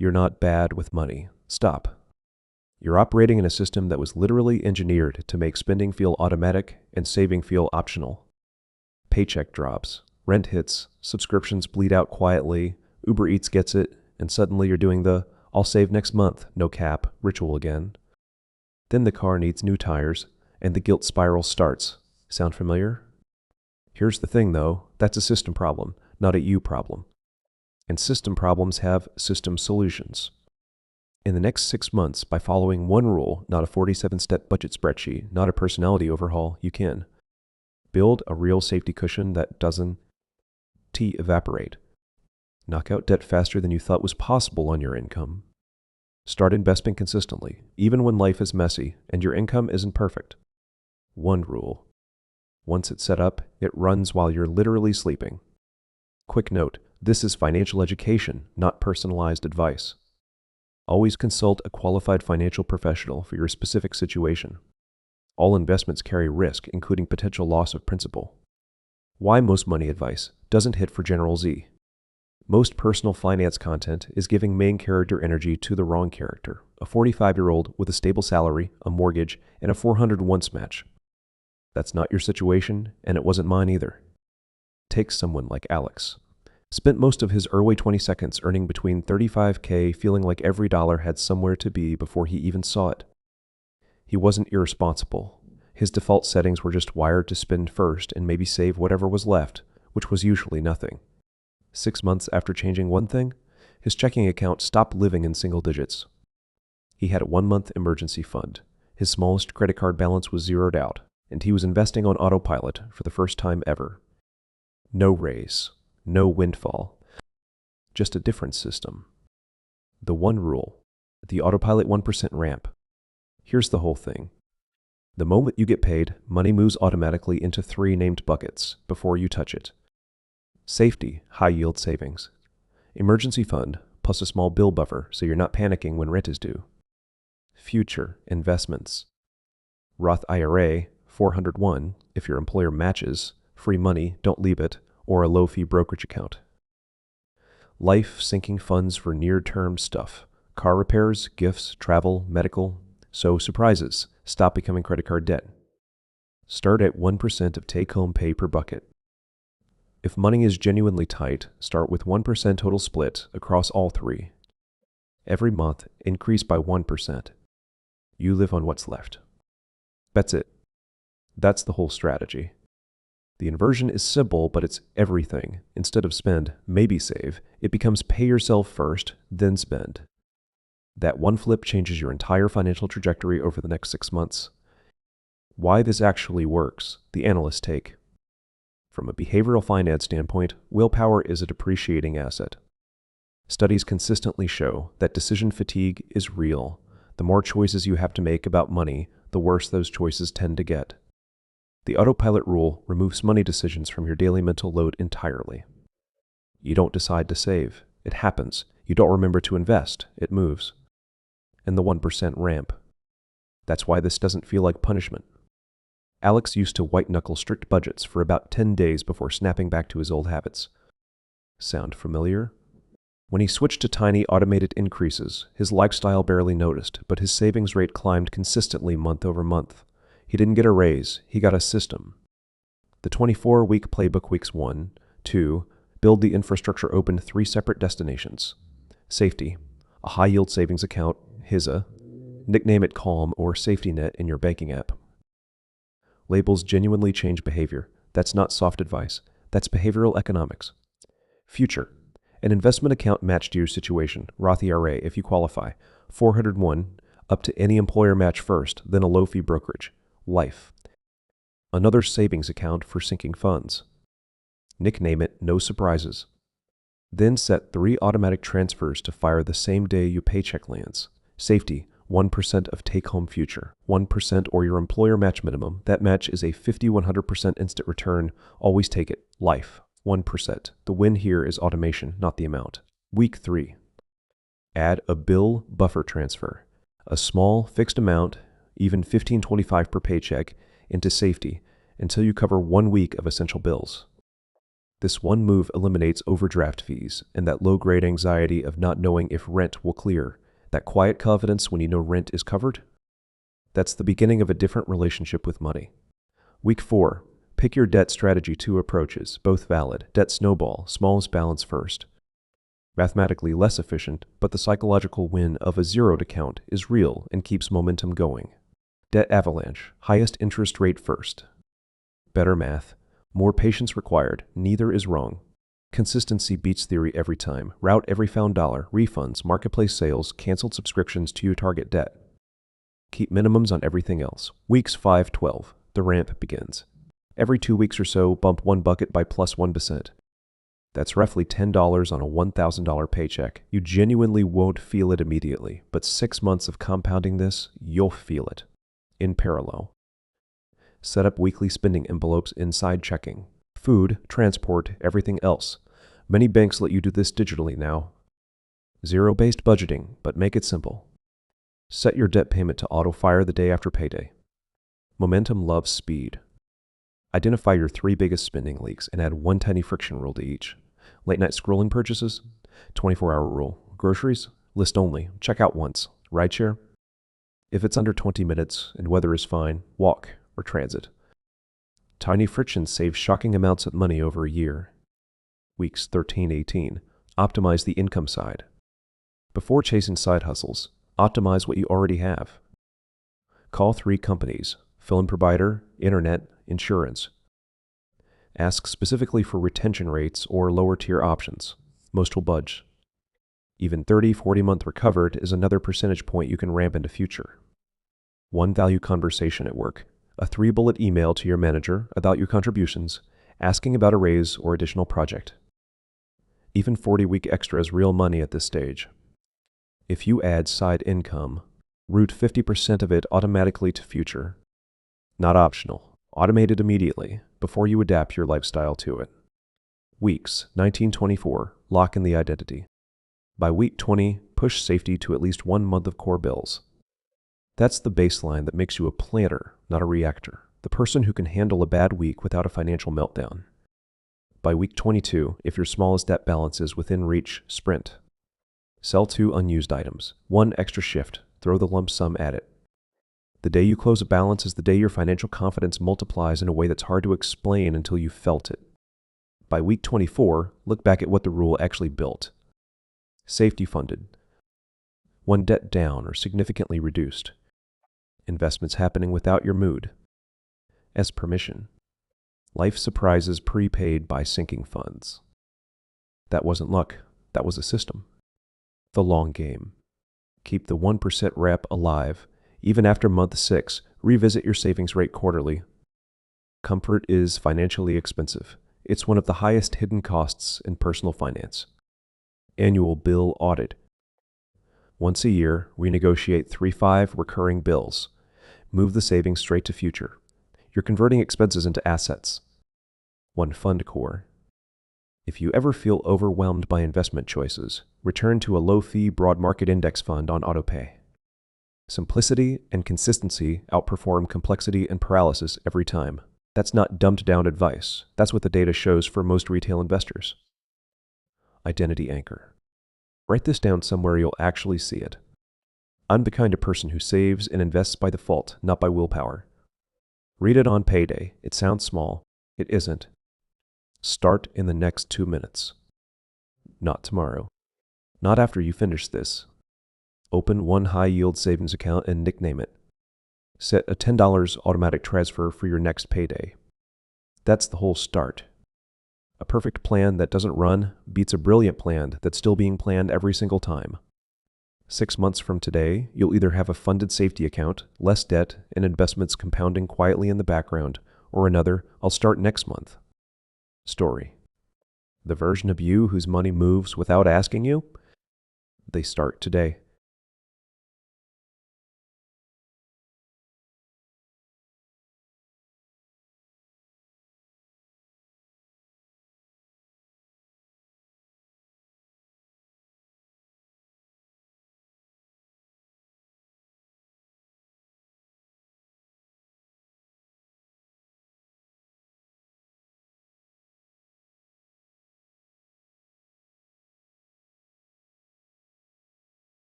You're not bad with money. Stop. You're operating in a system that was literally engineered to make spending feel automatic and saving feel optional. Paycheck drops, rent hits, subscriptions bleed out quietly, Uber Eats gets it, and suddenly you're doing the "I'll save next month, no cap" ritual again. Then the car needs new tires, and the guilt spiral starts. Sound familiar? Here's the thing though, that's a system problem, not a you problem. And system problems have system solutions. In the next 6 months, by following one rule, not a 47-step budget spreadsheet, not a personality overhaul, you can build a real safety cushion that doesn't evaporate. Knock out debt faster than you thought was possible on your income. Start investing consistently, even when life is messy and your income isn't perfect. One rule. Once it's set up, it runs while you're literally sleeping. Quick note, this is financial education, not personalized advice. Always consult a qualified financial professional for your specific situation. All investments carry risk, including potential loss of principal. Why most money advice doesn't hit for General Z. Most personal finance content is giving main character energy to the wrong character, a 45-year-old with a stable salary, a mortgage, and a 401 match. That's not your situation, and it wasn't mine either. Take someone like Alex. Spent most of his early 20 earning between $35K, feeling like every dollar had somewhere to be before he even saw it. He wasn't irresponsible. His default settings were just wired to spend first and maybe save whatever was left, which was usually nothing. 6 months after changing one thing, his checking account stopped living in single digits. He had a 1-month emergency fund. His smallest credit card balance was zeroed out, and he was investing on autopilot for the first time ever. No raise, no windfall, just a different system. The one rule, the autopilot 1% ramp. Here's the whole thing. The moment you get paid, money moves automatically into 3 named buckets before you touch it. Safety, high-yield savings. Emergency fund, plus a small bill buffer so you're not panicking when rent is due. Future, investments. Roth IRA, 401, if your employer matches, free money, don't leave it, or a low-fee brokerage account. Life sinking funds for near-term stuff. Car repairs, gifts, travel, medical. So surprises, stop becoming credit card debt. Start at 1% of take-home pay per bucket. If money is genuinely tight, start with 1% total split across all 3. Every month, increase by 1%. You live on what's left. That's it. That's the whole strategy. The inversion is simple, but it's everything. Instead of spend, maybe save, it becomes pay yourself first, then spend. That one flip changes your entire financial trajectory over the next 6 months. Why this actually works, the analyst's take. From a behavioral finance standpoint, willpower is a depreciating asset. Studies consistently show that decision fatigue is real. The more choices you have to make about money, the worse those choices tend to get. The autopilot rule removes money decisions from your daily mental load entirely. You don't decide to save. It happens. You don't remember to invest. It moves. And the 1% ramp. That's why this doesn't feel like punishment. Alex used to white-knuckle strict budgets for about 10 days before snapping back to his old habits. Sound familiar? When he switched to tiny automated increases, his lifestyle barely noticed, but his savings rate climbed consistently month over month. He didn't get a raise, he got a system. The 24-week playbook weeks 1, 2, build the infrastructure opened 3 separate destinations. Safety, a high-yield savings account, HISA, nickname it Calm or Safety Net in your banking app. Labels genuinely change behavior. That's not soft advice. That's behavioral economics. Future, an investment account matched to your situation, Roth IRA if you qualify, 401, up to any employer match first, then a low-fee brokerage. Life, another savings account for sinking funds. Nickname it No Surprises. Then set 3 automatic transfers to fire the same day your paycheck lands. Safety, 1% of take-home future, 1% or your employer match minimum. That match is a 50-100% instant return. Always take it. Life, 1%. The win here is automation, not the amount. Week 3. Add a bill buffer transfer. A small, fixed amount, even $15.25 per paycheck, into safety until you cover 1 week of essential bills. This one move eliminates overdraft fees and that low-grade anxiety of not knowing if rent will clear, that quiet confidence when you know rent is covered. That's the beginning of a different relationship with money. Week 4. Pick your debt strategy 2 approaches, both valid. Debt snowball, smallest balance first. Mathematically less efficient, but the psychological win of a zeroed account is real and keeps momentum going. Debt avalanche, highest interest rate first. Better math, more patience required, neither is wrong. Consistency beats theory every time. Route every found dollar, refunds, marketplace sales, canceled subscriptions to your target debt. Keep minimums on everything else. Weeks 5-12. The ramp begins. Every 2 weeks or so, bump one bucket by plus 1%. That's roughly $10 on a $1,000 paycheck. You genuinely won't feel it immediately, but 6 months of compounding this, you'll feel it. In parallel. Set up weekly spending envelopes inside checking. Food, transport, everything else. Many banks let you do this digitally now. Zero-based budgeting, but make it simple. Set your debt payment to auto-fire the day after payday. Momentum loves speed. Identify your 3 biggest spending leaks and add one tiny friction rule to each. Late-night scrolling purchases, 24-hour rule. Groceries, list only, check out once. Rideshare, if it's under 20 minutes and weather is fine, walk or transit. Tiny frictions save shocking amounts of money over a year. Weeks 13-18. Optimize the income side. Before chasing side hustles, optimize what you already have. Call 3 companies: phone provider, internet, insurance. Ask specifically for retention rates or lower tier options. Most will budge. Even 30-40 month recovered is another percentage point you can ramp into future. One value conversation at work. A 3-bullet email to your manager about your contributions, asking about a raise or additional project. Even 40-week extra is real money at this stage. If you add side income, route 50% of it automatically to future. Not optional, automated immediately before you adapt your lifestyle to it. Weeks 19-24, lock in the identity. By week 20, push safety to at least 1 month of core bills. That's the baseline that makes you a planner, not a reactor, the person who can handle a bad week without a financial meltdown. By week 22, if your smallest debt balance is within reach, sprint. Sell 2 unused items, 1 extra shift, throw the lump sum at it. The day you close a balance is the day your financial confidence multiplies in a way that's hard to explain until you've felt it. By week 24, look back at what the rule actually built. Safety funded. 1 debt down or significantly reduced. Investments happening without your mood. As permission. Life surprises prepaid by sinking funds. That wasn't luck, that was a system. The long game. Keep the 1% rep alive. Even after month 6, revisit your savings rate quarterly. Comfort is financially expensive. It's one of the highest hidden costs in personal finance. Annual bill audit. Once a year, renegotiate 3-5 recurring bills. Move the savings straight to future. You're converting expenses into assets. 1 fund core. If you ever feel overwhelmed by investment choices, return to a low-fee broad market index fund on autopay. Simplicity and consistency outperform complexity and paralysis every time. That's not dumbed-down advice. That's what the data shows for most retail investors. Identity anchor. Write this down somewhere you'll actually see it. I'm the kind of person who saves and invests by default, not by willpower. Read it on payday. It sounds small. It isn't. Start in the next 2 minutes. Not tomorrow. Not after you finish this. Open 1 high-yield savings account and nickname it. Set a $10 automatic transfer for your next payday. That's the whole start. A perfect plan that doesn't run beats a brilliant plan that's still being planned every single time. 6 months from today, you'll either have a funded safety account, less debt, and investments compounding quietly in the background, or another, I'll start next month. Story. The version of you whose money moves without asking you? They start today.